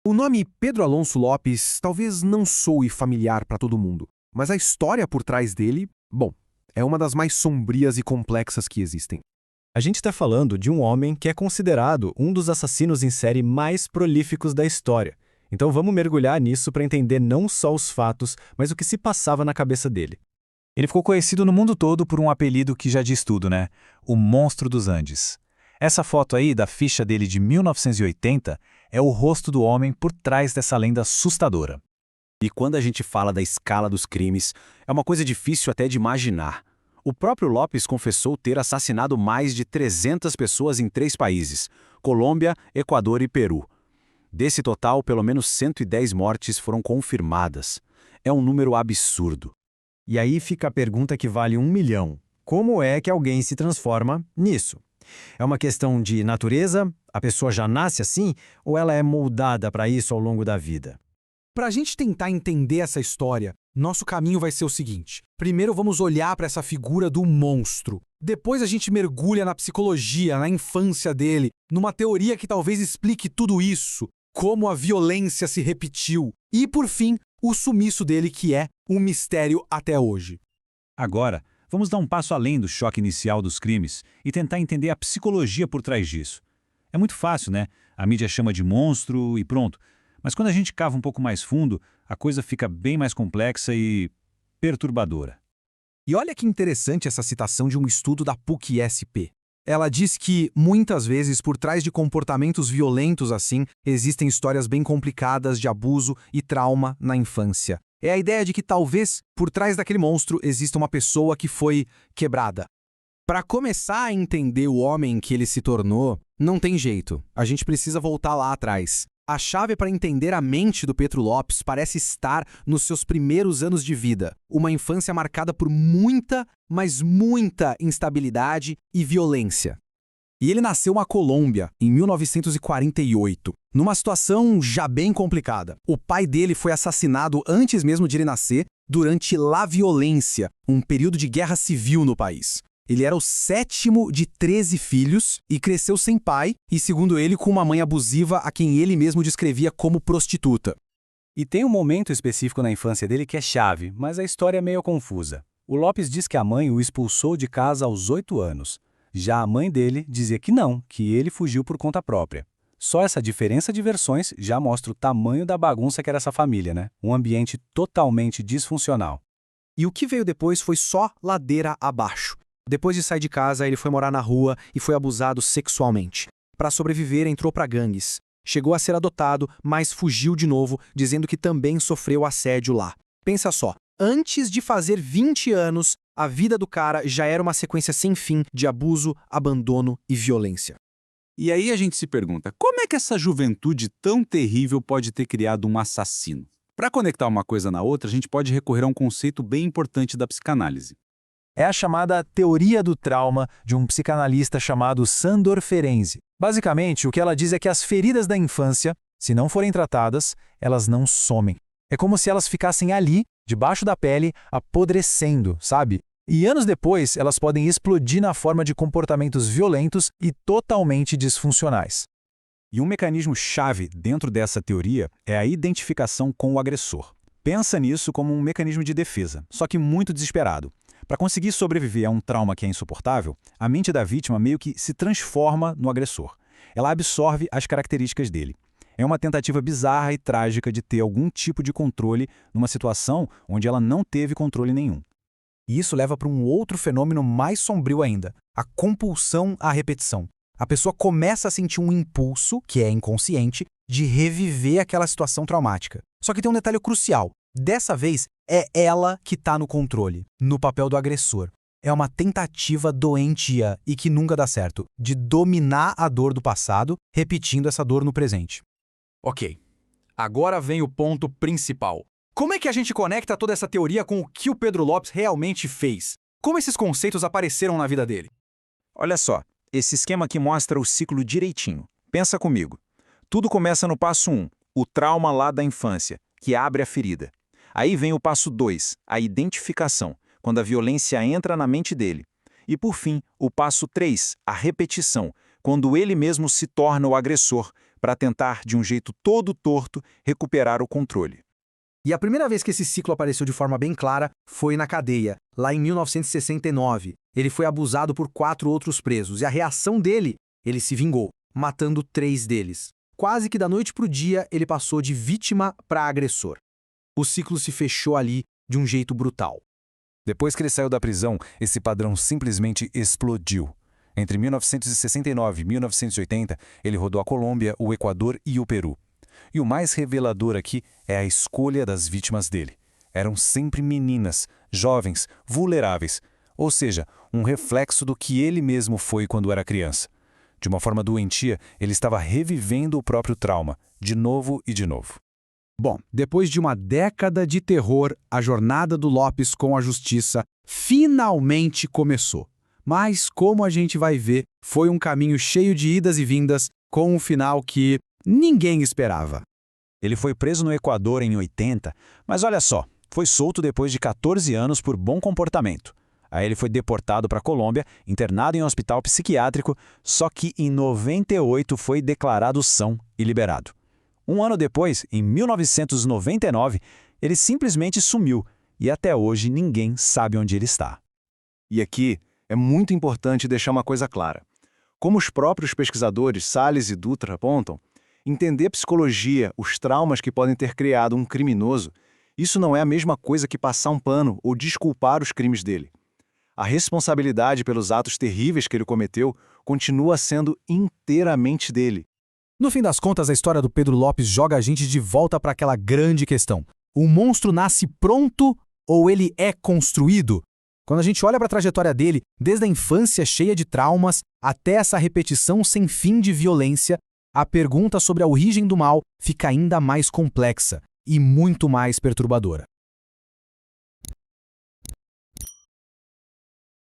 O nome Pedro Alonso Lopes talvez não soe familiar para todo mundo, mas a história por trás dele, bom, é uma das mais sombrias e complexas que existem. A gente está falando de um homem que é considerado um dos assassinos em série mais prolíficos da história. Então vamos mergulhar nisso para entender não só os fatos, mas o que se passava na cabeça dele. Ele ficou conhecido no mundo todo por um apelido que já diz tudo, né? O Monstro dos Andes. Essa foto aí da ficha dele de 1980 é o rosto do homem por trás dessa lenda assustadora. E quando a gente fala da escala dos crimes, é uma coisa difícil até de imaginar. O próprio Lopes confessou ter assassinado mais de 300 pessoas em 3 países: Colômbia, Equador e Peru. Desse total, pelo menos 110 mortes foram confirmadas. É um número absurdo. E aí fica a pergunta que vale 1 milhão. Como é que alguém se transforma nisso? É uma questão de natureza? A pessoa já nasce assim? Ou ela é moldada para isso ao longo da vida? Para a gente tentar entender essa história, nosso caminho vai ser o seguinte. Primeiro vamos olhar para essa figura do monstro. Depois a gente mergulha na psicologia, na infância dele, numa teoria que talvez explique tudo isso, como a violência se repetiu. E, por fim, o sumiço dele, que é um mistério até hoje. Agora, vamos dar um passo além do choque inicial dos crimes e tentar entender a psicologia por trás disso. É muito fácil, né? A mídia chama de monstro e pronto. Mas quando a gente cava um pouco mais fundo, a coisa fica bem mais complexa e perturbadora. E olha que interessante essa citação de um estudo da PUC-SP. Ela diz que, muitas vezes, por trás de comportamentos violentos assim, existem histórias bem complicadas de abuso e trauma na infância. É a ideia de que talvez, por trás daquele monstro, exista uma pessoa que foi quebrada. Para começar a entender o homem que ele se tornou, não tem jeito. A gente precisa voltar lá atrás. A chave para entender a mente do Pedro Lopes parece estar nos seus primeiros anos de vida. Uma infância marcada por muita, mas muita instabilidade e violência. E ele nasceu na Colômbia, em 1948, numa situação já bem complicada. O pai dele foi assassinado antes mesmo de ele nascer, durante La Violência, um período de guerra civil no país. Ele era o 7º de 13 filhos e cresceu sem pai e, segundo ele, com uma mãe abusiva a quem ele mesmo descrevia como prostituta. E tem um momento específico na infância dele que é chave, mas a história é meio confusa. O Lopes diz que a mãe o expulsou de casa aos 8 anos. Já a mãe dele dizia que não, que ele fugiu por conta própria. Só essa diferença de versões já mostra o tamanho da bagunça que era essa família, né? Um ambiente totalmente disfuncional. E o que veio depois foi só ladeira abaixo. Depois de sair de casa, ele foi morar na rua e foi abusado sexualmente. Para sobreviver, entrou para gangues. Chegou a ser adotado, mas fugiu de novo, dizendo que também sofreu assédio lá. Pensa só, antes de fazer 20 anos, a vida do cara já era uma sequência sem fim de abuso, abandono e violência. E aí a gente se pergunta, como é que essa juventude tão terrível pode ter criado um assassino? Para conectar uma coisa na outra, a gente pode recorrer a um conceito bem importante da psicanálise. É a chamada teoria do trauma de um psicanalista chamado Sandor Ferenczi. Basicamente, o que ela diz é que as feridas da infância, se não forem tratadas, elas não somem. É como se elas ficassem ali, debaixo da pele, apodrecendo, sabe? E anos depois, elas podem explodir na forma de comportamentos violentos e totalmente disfuncionais. E um mecanismo chave dentro dessa teoria é a identificação com o agressor. Pensa nisso como um mecanismo de defesa, só que muito desesperado. Para conseguir sobreviver a um trauma que é insuportável, a mente da vítima meio que se transforma no agressor. Ela absorve as características dele. É uma tentativa bizarra e trágica de ter algum tipo de controle numa situação onde ela não teve controle nenhum. E isso leva para um outro fenômeno mais sombrio ainda, a compulsão à repetição. A pessoa começa a sentir um impulso, que é inconsciente, de reviver aquela situação traumática. Só que tem um detalhe crucial. Dessa vez, é ela que está no controle, no papel do agressor. É uma tentativa doentia e que nunca dá certo, de dominar a dor do passado, repetindo essa dor no presente. Ok, agora vem o ponto principal. Como é que a gente conecta toda essa teoria com o que o Pedro Lopes realmente fez? Como esses conceitos apareceram na vida dele? Olha só, esse esquema aqui mostra o ciclo direitinho. Pensa comigo. Tudo começa no passo 1, o trauma lá da infância, que abre a ferida. Aí vem o passo 2, a identificação, quando a violência entra na mente dele. E por fim, o passo 3, a repetição, quando ele mesmo se torna o agressor, para tentar, de um jeito todo torto, recuperar o controle. E a primeira vez que esse ciclo apareceu de forma bem clara foi na cadeia, lá em 1969. Ele foi abusado por 4 outros presos e a reação dele, ele se vingou, matando 3 deles. Quase que da noite para o dia, ele passou de vítima para agressor. O ciclo se fechou ali de um jeito brutal. Depois que ele saiu da prisão, esse padrão simplesmente explodiu. Entre 1969 e 1980, ele rodou a Colômbia, o Equador e o Peru. E o mais revelador aqui é a escolha das vítimas dele. Eram sempre meninas, jovens, vulneráveis, ou seja, um reflexo do que ele mesmo foi quando era criança. De uma forma doentia, ele estava revivendo o próprio trauma, de novo e de novo. Bom, depois de uma década de terror, a jornada do Lopes com a justiça finalmente começou. Mas, como a gente vai ver, foi um caminho cheio de idas e vindas, com um final que ninguém esperava. Ele foi preso no Equador em 80, mas olha só, foi solto depois de 14 anos por bom comportamento. Aí ele foi deportado para a Colômbia, internado em um hospital psiquiátrico, só que em 98 foi declarado são e liberado. Um ano depois, em 1999, ele simplesmente sumiu e até hoje ninguém sabe onde ele está. E aqui é muito importante deixar uma coisa clara. Como os próprios pesquisadores Salles e Dutra apontam, entender a psicologia, os traumas que podem ter criado um criminoso, isso não é a mesma coisa que passar um pano ou desculpar os crimes dele. A responsabilidade pelos atos terríveis que ele cometeu continua sendo inteiramente dele. No fim das contas, a história do Pedro Lopes joga a gente de volta para aquela grande questão. O monstro nasce pronto ou ele é construído? Quando a gente olha para a trajetória dele, desde a infância cheia de traumas até essa repetição sem fim de violência, a pergunta sobre a origem do mal fica ainda mais complexa e muito mais perturbadora.